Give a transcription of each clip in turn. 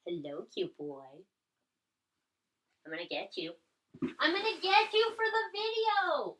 Hello, cute boy. I'm gonna get you. I'm gonna get you for the video!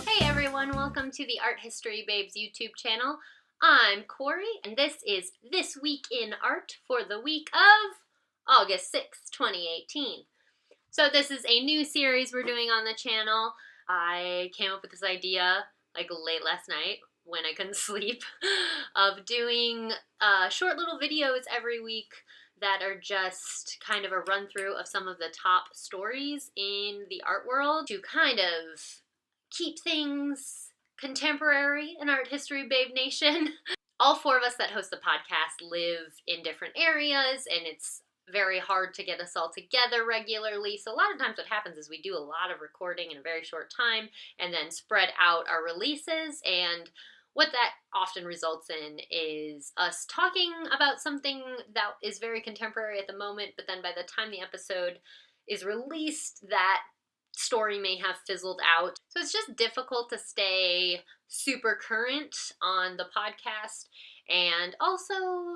Hey everyone, welcome to the Art History Babes YouTube channel. I'm Corrie, and this is This Week in Art for the week of August 6th, 2018. So this is a new series we're doing on the channel. I came up with this idea like late last night when I couldn't sleep of doing short little videos every week that are just kind of a run through of some of the top stories in the art world to kind of keep things contemporary in Art History Babe Nation. All four of us that host the podcast live in different areas, and it's very hard to get us all together regularly. So a lot of times what happens is we do a lot of recording in a very short time and then spread out our releases, and what that often results in is us talking about something that is very contemporary at the moment, but then by the time the episode is released, that story may have fizzled out. So it's just difficult to stay super current on the podcast. And also,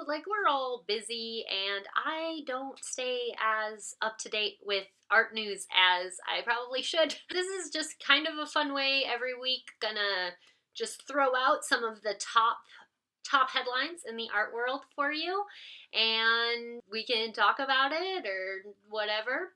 like, we're all busy, and I don't stay as up to date with art news as I probably should. This is just kind of a fun way every week, gonna just throw out some of the top headlines in the art world for you, and we can talk about it or whatever.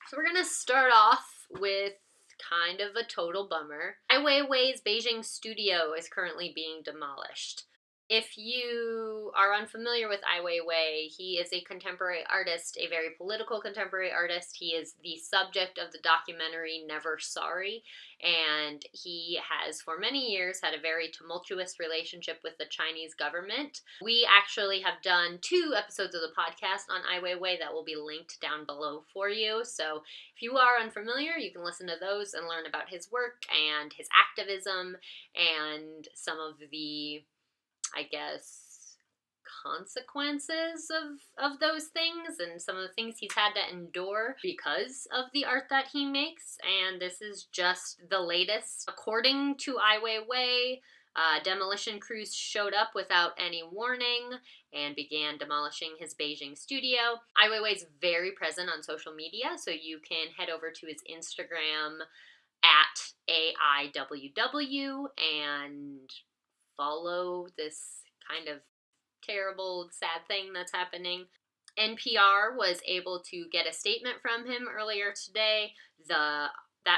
So we're gonna start off with kind of a total bummer. Weiwei's Beijing studio is currently being demolished. If you are unfamiliar with Ai Weiwei, he is a contemporary artist, a very political contemporary artist. He is the subject of the documentary Never Sorry, and he has for many years had a very tumultuous relationship with the Chinese government. We actually have done 2 episodes of the podcast on Ai Weiwei that will be linked down below for you. So if you are unfamiliar, you can listen to those and learn about his work and his activism and some of the, I guess, consequences of those things and some of the things he's had to endure because of the art that he makes. And this is just the latest. According to Ai Weiwei, demolition crews showed up without any warning and began demolishing his Beijing studio. Ai Weiwei is very present on social media, so you can head over to his Instagram at AIWW and follow this kind of terrible, sad thing that's happening. NPR was able to get a statement from him earlier today. That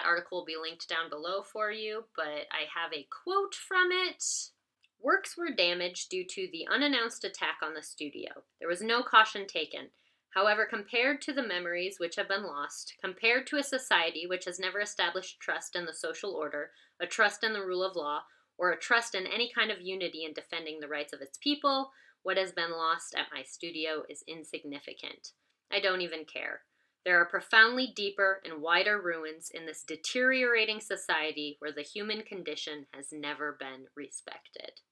article will be linked down below for you, but I have a quote from it. Works were damaged due to the unannounced attack on the studio. There was no caution taken. However, compared to the memories which have been lost, compared to a society which has never established trust in the social order, a trust in the rule of law, or a trust in any kind of unity in defending the rights of its people, what has been lost at my studio is insignificant. I don't even care. There are profoundly deeper and wider ruins in this deteriorating society where the human condition has never been respected.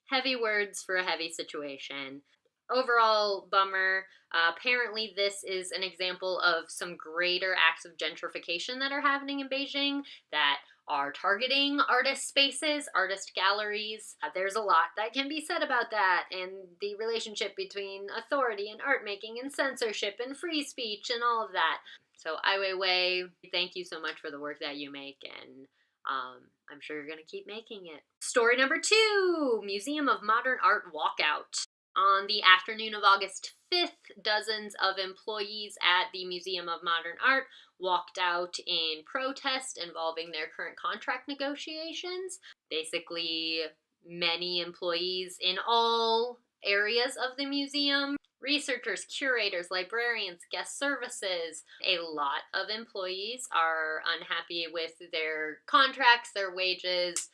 Heavy words for a heavy situation. Overall, bummer. Apparently this is an example of some greater acts of gentrification that are happening in Beijing that are targeting artist spaces, artist galleries. There's a lot that can be said about that, and the relationship between authority and art making and censorship and free speech and all of that. So Ai Weiwei, thank you so much for the work that you make, and I'm sure you're going to keep making it. Story number 2, Museum of Modern Art Walkout. On the afternoon of August 5th, dozens of employees at the Museum of Modern Art walked out in protest involving their current contract negotiations. Basically, many employees in all areas of the museum, researchers, curators, librarians, guest services. A lot of employees are unhappy with their contracts, their wages,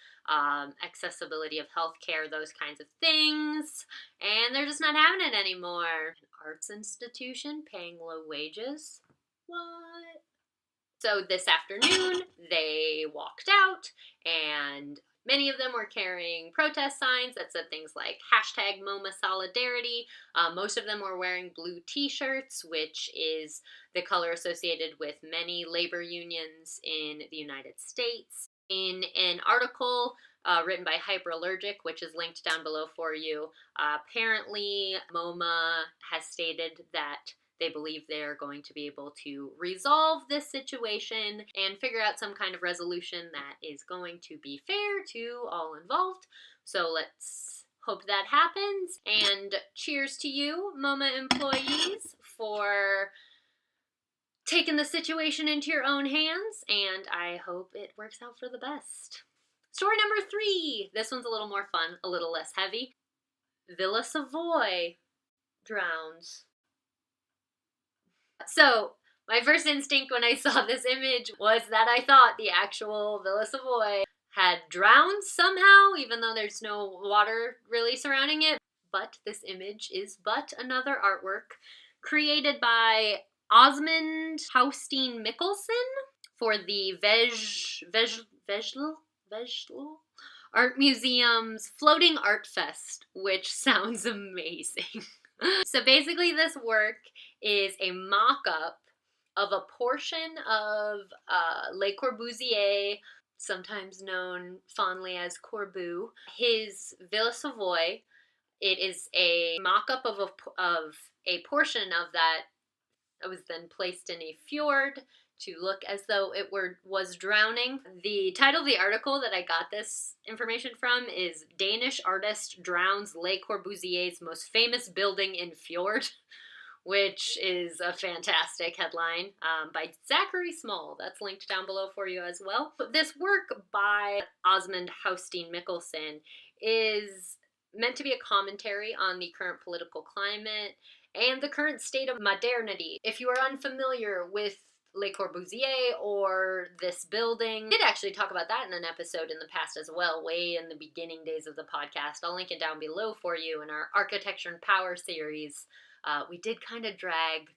accessibility of healthcare, those kinds of things, and they're just not having it anymore. An arts institution paying low wages? What? So this afternoon, they walked out, and Many of them were carrying protest signs that said things like hashtag MoMA Solidarity. Most of them were wearing blue t-shirts, which is the color associated with many labor unions in the United States. In an article written by Hyperallergic, which is linked down below for you, apparently MoMA has stated that they believe they're going to be able to resolve this situation and figure out some kind of resolution that is going to be fair to all involved. So let's hope that happens. And cheers to you, MoMA employees, for taking the situation into your own hands, and I hope it works out for the best. Story number 3. This one's a little more fun, a little less heavy. Villa Savoye drowns. So, my first instinct when I saw this image was that I thought the actual Villa Savoye had drowned somehow, even though there's no water really surrounding it. But this image is but another artwork created by Osmond Hausteen Mikkelsen for the Vejle Art Museum's Floating Art Fest, which sounds amazing. So basically this work is a mock-up of a portion of Le Corbusier, sometimes known fondly as Corbu, his Villa Savoye. It is a mock-up of a portion of that was then placed in a fjord to look as though it was drowning. The title of the article that I got this information from is Danish Artist Drowns Le Corbusier's Most Famous Building in Fjord, which is a fantastic headline by Zachary Small. That's linked down below for you as well. This work by Osmond Hausteen Mikkelsen is meant to be a commentary on the current political climate and the current state of modernity. If you are unfamiliar with Le Corbusier or this building, I did actually talk about that in an episode in the past as well, way in the beginning days of the podcast. I'll link it down below for you in our Architecture and Power series. We did kind of drag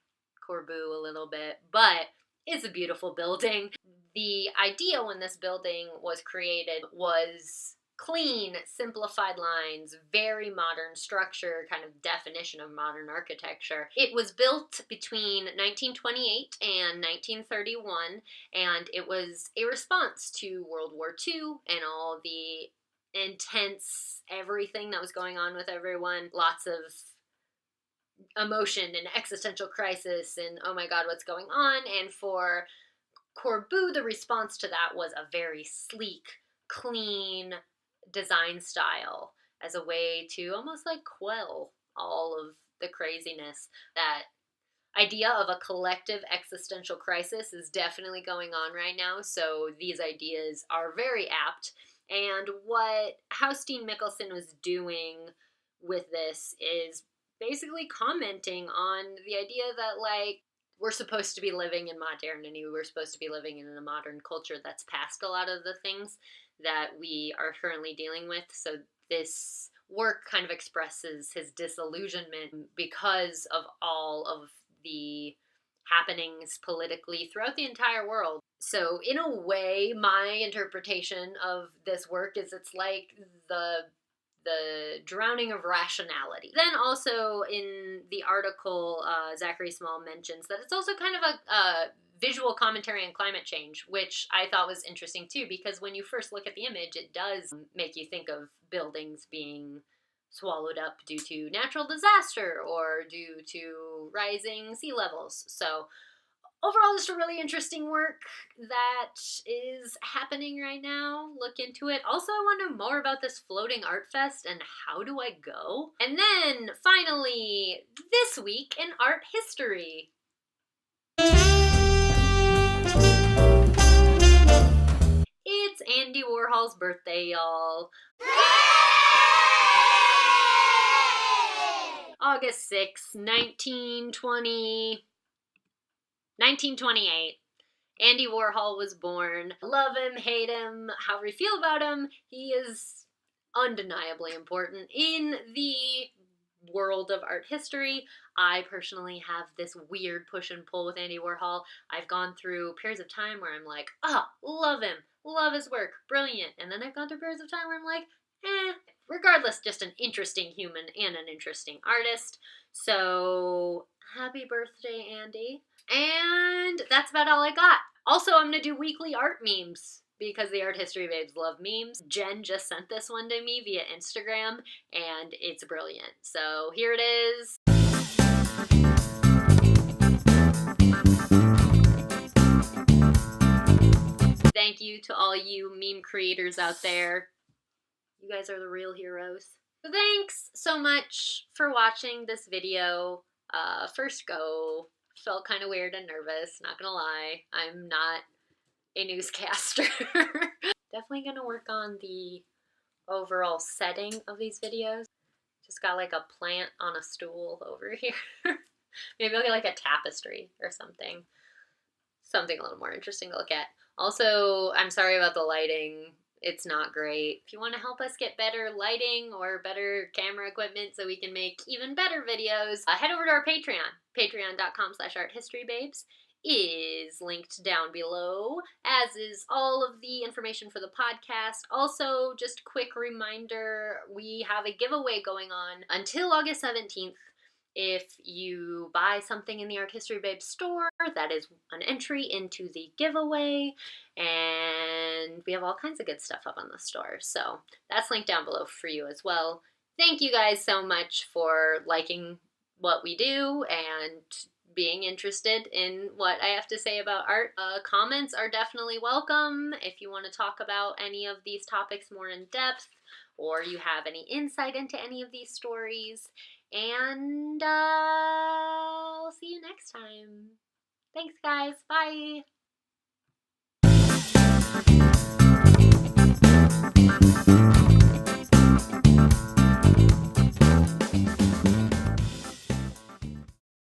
Corbu a little bit, but it's a beautiful building. The idea when this building was created was clean, simplified lines, very modern structure, kind of definition of modern architecture. It was built between 1928 and 1931, and it was a response to World War II and all the intense everything that was going on with everyone. Lots of emotion and existential crisis and oh my god, what's going on? And for Corbu, the response to that was a very sleek, clean design style as a way to almost like quell all of the craziness. That idea of a collective existential crisis is definitely going on right now, so these ideas are very apt. And what Hausteen Mikkelsen was doing with this is basically commenting on the idea that, like, we're supposed to be living in modernity, we're supposed to be living in a modern culture that's past a lot of the things that we are currently dealing with. So this work kind of expresses his disillusionment because of all of the happenings politically throughout the entire world. So in a way, my interpretation of this work is it's like the drowning of rationality. Then also in the article, Zachary Small mentions that it's also kind of a visual commentary on climate change, which I thought was interesting too, because when you first look at the image, it does make you think of buildings being swallowed up due to natural disaster or due to rising sea levels. So overall, just a really interesting work that is happening right now. Look into it. Also, I want to know more about this floating art fest and how do I go? And then finally, this week in art history. It's Andy Warhol's birthday, y'all. August 6, 1928. Andy Warhol was born. Love him, hate him, however you feel about him, he is undeniably important in the world of art history. I personally have this weird push and pull with Andy Warhol. I've gone through periods of time where I'm like, love him, love his work, brilliant. And then I've gone through periods of time where I'm like, regardless, just an interesting human and an interesting artist. So happy birthday, Andy. And that's about all I got. Also, I'm gonna do weekly art memes because the art history babes love memes. Jen just sent this one to me via Instagram and it's brilliant. So here it is. Thank you to all you meme creators out there. You guys are the real heroes. So thanks so much for watching this video. First go. Felt kind of weird and nervous, not gonna lie. I'm not a newscaster. Definitely gonna work on the overall setting of these videos. Just got like a plant on a stool over here. Maybe I'll get like a tapestry or something. Something a little more interesting to look at. Also, I'm sorry about the lighting. It's not great. If you want to help us get better lighting or better camera equipment so we can make even better videos, head over to our Patreon. Patreon.com/arthistorybabes is linked down below, as is all of the information for the podcast. Also, just a quick reminder, we have a giveaway going on until August 17th. If you buy something in the Art History Babes store, that is an entry into the giveaway, and we have all kinds of good stuff up on the store, so that's linked down below for you as well. Thank you guys so much for liking what we do and being interested in what I have to say about art. Comments are definitely welcome if you want to talk about any of these topics more in depth, or you have any insight into any of these stories. And I'll see you next time. Thanks, guys. Bye.